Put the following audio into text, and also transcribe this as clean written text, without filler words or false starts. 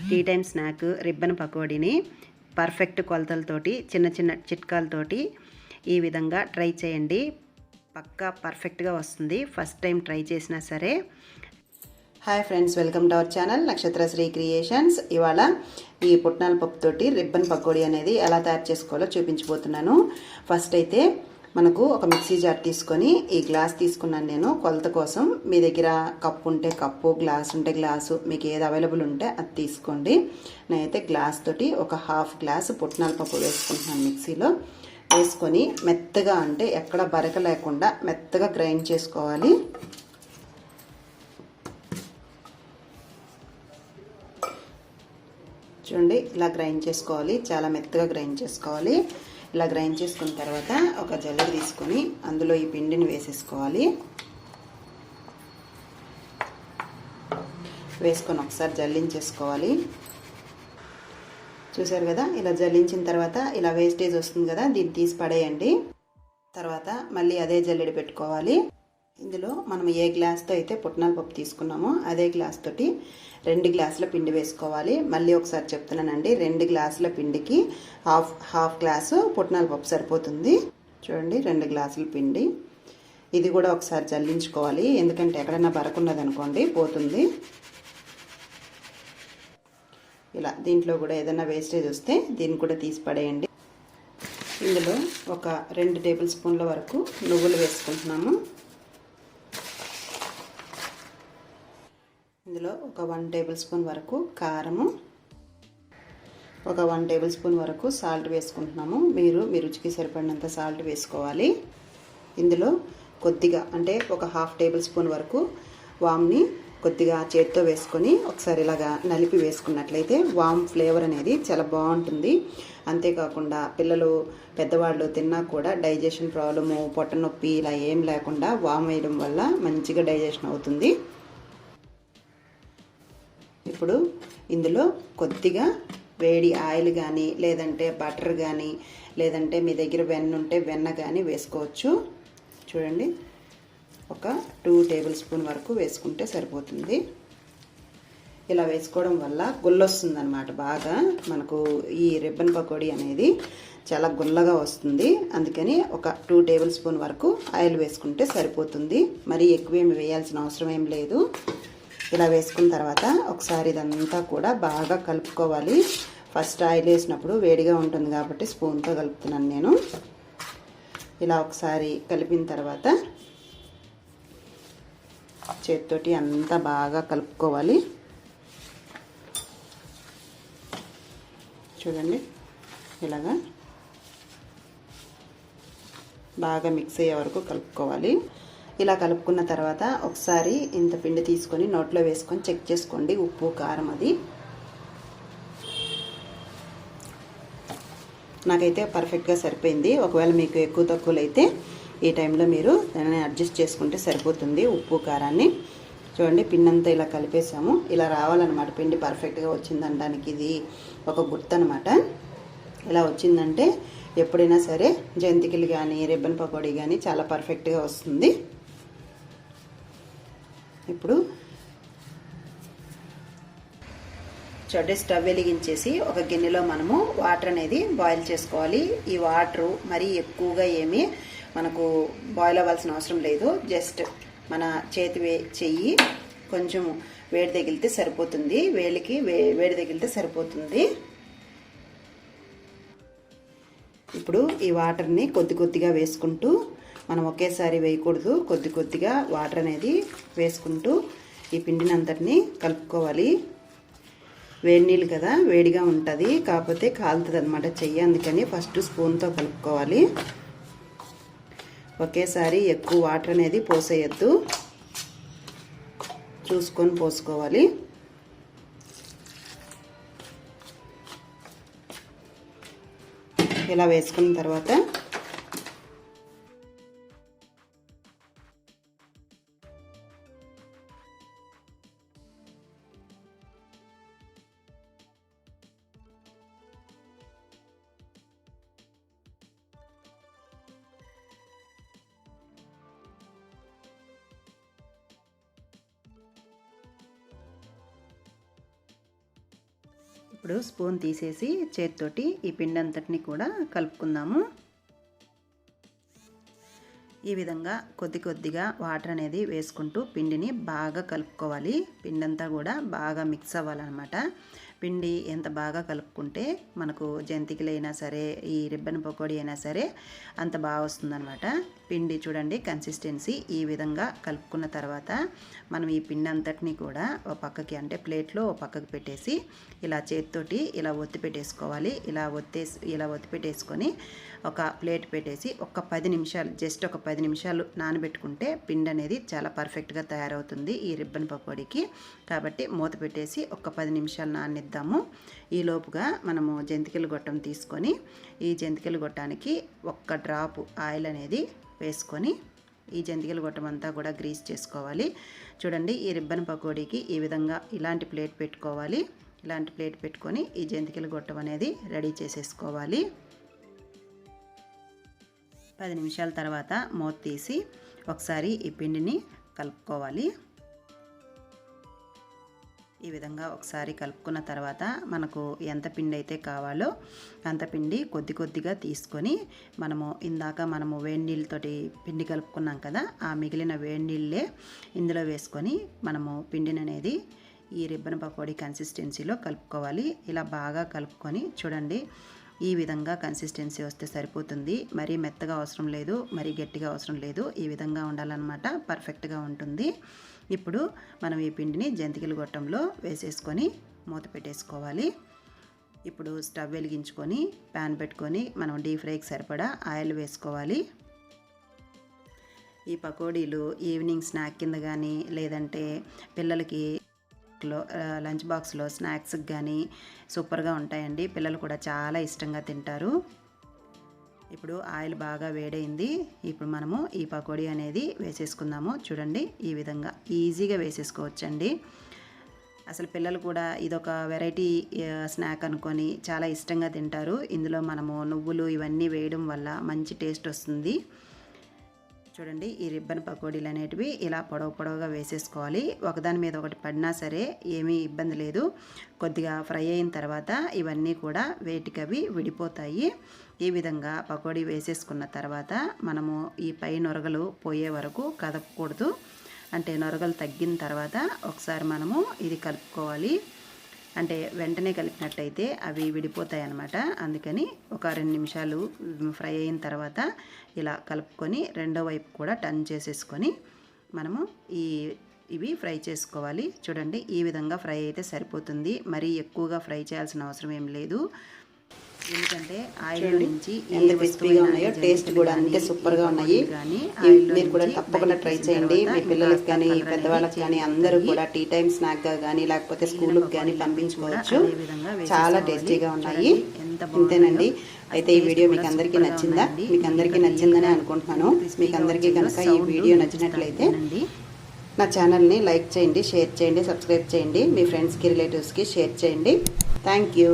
Tea time snack ribbon పకోడీని perfect కొలతలతోటి చిన్న చిన్న చిట్కాలతోటి ఈ విధంగా ట్రై చేయండి. పక్కా పర్ఫెక్ట్గా వస్తుంది. ఫస్ట్ టైం ట్రై చేసినా సరే. Hi friends, welcome to our channel Nakshatrasri creations. ఇవాళ ఈ పుట్నాల పప్పుతోటి రిబ్బన్ పకోడీ అనేది ఎలా తయారు చేసుకోవాలో చూపించబోతున్నాను. ఫస్ట్ అయితే మనకు ఒక మిక్సీ జార్ తీసుకొని ఈ గ్లాస్ తీసుకున్నాను నేను కొలత కోసం. మీ దగ్గర కప్పు ఉంటే కప్పు, గ్లాస్ ఉంటే గ్లాసు, మీకు ఏది అవైలబుల్ ఉంటే అది తీసుకోండి. నేనైతే గ్లాస్ తోటి ఒక హాఫ్ గ్లాస్ పుట్నాల పప్పు వేసుకుంటున్నాను. మిక్సీలో వేసుకొని మెత్తగా, అంటే ఎక్కడ బరక లేకుండా మెత్తగా గ్రైండ్ చేసుకోవాలి. చూడండి, ఇలా గ్రైండ్ చేసుకోవాలి. చాలా మెత్తగా గ్రైండ్ చేసుకోవాలి. ఇలా గ్రైండ్ చేసుకున్న తర్వాత ఒక జల్లెడ తీసుకొని అందులో ఈ పిండిని వేసేసుకోవాలి. వేసుకొని ఒకసారి జల్లించేసుకోవాలి. చూసారు కదా, ఇలా జల్లించిన తర్వాత ఇలా వేస్టేజ్ వస్తుంది కదా, దీన్ని తీసి పడేయండి. తర్వాత మళ్ళీ అదే జల్లెడ పెట్టుకోవాలి. ఇందులో మనం ఏ గ్లాస్తో అయితే పుట్నాల పప్పు తీసుకున్నామో అదే గ్లాస్ తోటి 2 గ్లాసుల పిండి వేసుకోవాలి. మళ్ళీ ఒకసారి చెప్తున్నానండి, 2 గ్లాసుల పిండికి హాఫ్ గ్లాసు పుట్నాల పప్పు సరిపోతుంది. చూడండి, 2 గ్లాసుల పిండి. ఇది కూడా ఒకసారి జల్లించుకోవాలి, ఎందుకంటే ఎక్కడైనా బరకున్నది అనుకోండి పోతుంది. ఇలా దీంట్లో కూడా ఏదైనా వేస్టేజ్ వస్తే దీన్ని కూడా తీసి పడేయండి. ఇందులో ఒక 2 టేబుల్ స్పూన్ల వరకు నువ్వులు వేసుకుంటున్నాము. ఇందులో ఒక 1 టేబుల్ స్పూన్ వరకు కారము, ఒక 1 టేబుల్ స్పూన్ వరకు సాల్ట్ వేసుకుంటున్నాము. మీరు మీ రుచికి సరిపడినంత సాల్ట్ వేసుకోవాలి. ఇందులో కొద్దిగా, అంటే ఒక హాఫ్ టేబుల్ స్పూన్ వరకు వామ్ని కొద్దిగా చేత్తో వేసుకొని ఒకసారి ఇలాగా నలిపి వేసుకున్నట్లయితే వామ్ ఫ్లేవర్ అనేది చాలా బాగుంటుంది. అంతేకాకుండా పిల్లలు పెద్దవాళ్ళు తిన్నా కూడా డైజెషన్ ప్రాబ్లము, పొట్ట నొప్పి ఇలా ఏం లేకుండా వామ్ వేయడం వల్ల మంచిగా డైజెషన్ అవుతుంది. ఇప్పుడు ఇందులో కొద్దిగా వేడి ఆయిల్ కానీ, లేదంటే బటర్ కానీ, లేదంటే మీ దగ్గర వెన్న ఉంటే వెన్న కానీ వేసుకోవచ్చు. చూడండి, ఒక 2 టేబుల్ స్పూన్ వరకు వేసుకుంటే సరిపోతుంది. ఇలా వేసుకోవడం వల్ల గుల్లొస్తుంది అన్నమాట. బాగా మనకు ఈ రిబ్బన్ పకోడీ అనేది చాలా గుల్లగా వస్తుంది. అందుకని ఒక 2 టేబుల్ స్పూన్ వరకు ఆయిల్ వేసుకుంటే సరిపోతుంది. మరీ ఎక్కువేమి వేయాల్సిన అవసరం ఏం లేదు. ఇలా వేసుకున్న తర్వాత ఒకసారి ఇదంతా కూడా బాగా కలుపుకోవాలి. ఫస్ట్ ఆయిల్ వేసినప్పుడు వేడిగా ఉంటుంది కాబట్టి స్పూన్తో కలుపుతున్నాను నేను. ఇలా ఒకసారి కలిపిన తర్వాత చేత్తోటి అంతా బాగా కలుపుకోవాలి. చూడండి, ఇలాగా బాగా మిక్స్ అయ్యే వరకు కలుపుకోవాలి. ఇలా కలుపుకున్న తర్వాత ఒకసారి ఇంత పిండి తీసుకొని నోట్లో వేసుకొని చెక్ చేసుకోండి, ఉప్పు కారం అది. నాకైతే పర్ఫెక్ట్గా సరిపోయింది. ఒకవేళ మీకు ఎక్కువ తక్కువలు అయితే ఈ టైంలో మీరు దాన్ని అడ్జస్ట్ చేసుకుంటే సరిపోతుంది ఉప్పు కారాన్ని. చూడండి, పిండి అంతా ఇలా కలిపేసాము. ఇలా రావాలన్నమాట పిండి పర్ఫెక్ట్గా వచ్చిందనడానికి. ఇది ఒక గుర్తు అనమాట. ఇలా వచ్చిందంటే ఎప్పుడైనా సరే జంతికలు కానీ రిబ్బన్ పకోడీ కానీ చాలా పర్ఫెక్ట్గా వస్తుంది. ఇప్పుడు చూడండి, స్టవ్ వెలిగించేసి ఒక గిన్నెలో మనము వాటర్ అనేది బాయిల్ చేసుకోవాలి. ఈ వాటరు మరీ ఎక్కువగా ఏమీ మనకు బాయిల్ అవ్వాల్సిన అవసరం లేదు. జస్ట్ మన చెయ్యి కొంచెం వేడి తగిలితే సరిపోతుంది. వేలికి వేడి తగిలితే సరిపోతుంది. ఇప్పుడు ఈ వాటర్ని కొద్ది కొద్దిగా వేసుకుంటూ, మనం ఒకేసారి వేయకూడదు, కొద్ది కొద్దిగా వాటర్ అనేది వేసుకుంటూ ఈ పిండిని అంతటిని కలుపుకోవాలి. వేడి నీళ్ళు కదా, వేడిగా ఉంటుంది, కాకపోతే కాలుతుంది అనమాట చెయ్యి. అందుకని ఫస్ట్ స్పూన్తో కలుపుకోవాలి. ఒకేసారి ఎక్కువ వాటర్ అనేది పోసేయద్దు, చూసుకొని పోసుకోవాలి. ఇలా వేసుకున్న తర్వాత ఇప్పుడు స్పూన్ తీసేసి చేతితోటి ఈ పిండి అంతటిని కూడా కలుపుకుందాము. ఈ విధంగా కొద్దిగా వాటర్ అనేది వేసుకుంటూ పిండిని బాగా కలుపుకోవాలి. పిండి అంతా కూడా బాగా మిక్స్ అవ్వాలన్నమాట. పిండి ఎంత బాగా కలుపుకుంటే మనకు జంతికలైనా సరే, ఈ రిబ్బన్ పకోడీ అయినా సరే అంత బాగా వస్తుందన్నమాట. పిండి చూడండి కన్సిస్టెన్సీ ఈ విధంగా కలుపుకున్న తర్వాత మనం ఈ పిండి అంతటిని కూడా ఒక పక్కకి అంటే ప్లేట్లో ఒక పక్కకి పెట్టేసి ఇలా చేతితోటి ఇలా ఒత్తి పెట్టేసుకోవాలి. ఇలా ఒత్తి పెట్టేసుకొని ఒక ప్లేట్ పెట్టేసి ఒక 10 నిమిషాలు జస్ట్ ఒక 10 నిమిషాలు నానబెట్టుకుంటే పిండి అనేది చాలా పర్ఫెక్ట్గా తయారవుతుంది ఈ రిబ్బన్ పకోడీకి. కాబట్టి మూత పెట్టేసి ఒక 10 నిమిషాలు నాననిద్దాము. ఈ లోపుగా మనము జంతికల గొట్టం తీసుకొని ఈ జంతికల గొట్టానికి ఒక్క డ్రాపు ఆయిల్ అనేది వేసుకొని ఈ జంతికల గొట్టం అంతా కూడా గ్రీస్ చేసుకోవాలి. చూడండి ఈ రిబ్బన్ పకోడీకి ఈ విధంగా ఇలాంటి ప్లేట్ పెట్టుకోవాలి. ఇలాంటి ప్లేట్ పెట్టుకొని ఈ జంతికల గొట్టం అనేది రెడీ చేసేసుకోవాలి. 10 నిమిషాల తర్వాత మూత తీసి ఒకసారి ఈ పిండిని కలుపుకోవాలి. ఈ విధంగా ఒకసారి కలుపుకున్న తర్వాత మనకు ఎంత పిండి అయితే కావాలో అంత పిండి కొద్దిగా తీసుకొని మనము వేడి నీళ్ళతోటి పిండి కలుపుకున్నాం కదా, ఆ మిగిలిన వేడి నీళ్ళే ఇందులో వేసుకొని మనము పిండిని అనేది ఈ రిబ్బన్ పకోడీ కన్సిస్టెన్సీలో కలుపుకోవాలి. ఇలా బాగా కలుపుకొని చూడండి ఈ విధంగా కన్సిస్టెన్సీ వస్తే సరిపోతుంది. మరీ మెత్తగా అవసరం లేదు, మరీ గట్టిగా అవసరం లేదు. ఈ విధంగా ఉండాలన్నమాట, పర్ఫెక్ట్గా ఉంటుంది. ఇప్పుడు మనం ఈ పిండిని జంతికల గొట్టంలో వేసేసుకొని మూత పెట్టేసుకోవాలి. ఇప్పుడు స్టవ్ వెలిగించుకొని ప్యాన్ పెట్టుకొని మనం డీప్ ఫ్రైకి సరిపడా ఆయిల్ వేసుకోవాలి. ఈ పకోడీలు ఈవినింగ్ స్నాక్ కింద కానీ లేదంటే పిల్లలకి లంచ్ బాక్స్లో స్నాక్స్కి కానీ సూపర్గా ఉంటాయండి. పిల్లలు కూడా చాలా ఇష్టంగా తింటారు. ఇప్పుడు ఆయిల్ బాగా వేడైంది. ఇప్పుడు మనము ఈ పకోడీ అనేది వేసేసుకుందాము. చూడండి ఈ విధంగా ఈజీగా వేసేసుకోవచ్చండి. అసలు పిల్లలు కూడా ఇదొక వెరైటీ స్నాక్ అనుకొని చాలా ఇష్టంగా తింటారు. ఇందులో మనము నువ్వులు ఇవన్నీ వేయడం వల్ల మంచి టేస్ట్ వస్తుంది. చూడండి ఈ రిబ్బన్ పకోడీలు అనేటివి ఇలా పొడవుగా వేసేసుకోవాలి. ఒకదాని మీద ఒకటి పడినా సరే ఏమీ ఇబ్బంది లేదు. కొద్దిగా ఫ్రై అయిన తర్వాత ఇవన్నీ కూడా వేటికవి విడిపోతాయి. ఈ విధంగా పకోడీ వేసేసుకున్న తర్వాత మనము ఈ పై నొరగలు పోయే వరకు కదపకూడదు. అంటే నొరగలు తగ్గిన తర్వాత ఒకసారి మనము ఇది కలుపుకోవాలి. అంటే వెంటనే కలిపినట్టయితే అవి విడిపోతాయి అన్నమాట. అందుకని ఒక 2 నిమిషాలు ఫ్రై అయిన తర్వాత ఇలా కలుపుకొని రెండో వైపు కూడా టర్న్ చేసేసుకొని మనము ఇవి ఫ్రై చేసుకోవాలి. చూడండి ఈ విధంగా ఫ్రై అయితే సరిపోతుంది. మరీ ఎక్కువగా ఫ్రై చేయాల్సిన అవసరం ఏం లేదు. ఎందుకంటే ఆయిల్ నుంచి ఎంత క్రిస్పీగా ఉన్నాయో, టేస్ట్ కూడా అంతే సూపర్గా ఉన్నాయి. మీరు కూడా తప్పకుండా ట్రై చేయండి. మీ పిల్లలకి కానీ పెద్దవాళ్ళకి కానీ అందరూ కూడా టీ టైం స్నాక్గా కానీ లేకపోతే స్కూల్కి కానీ పంపించుకోవచ్చు. చాలా టేస్టీగా ఉన్నాయి. ఇంతేనండి. అయితే ఈ వీడియో మీకు అందరికీ నచ్చిందా? మీకు అందరికీ నచ్చిందని అనుకుంటున్నాను. మీకు అందరికీ కనుక ఈ వీడియో నచ్చినట్లయితే నా ఛానల్ని లైక్ చేయండి, షేర్ చేయండి, సబ్స్క్రైబ్ చేయండి. మీ ఫ్రెండ్స్కి రిలేటివ్స్కి షేర్ చేయండి. Thank you.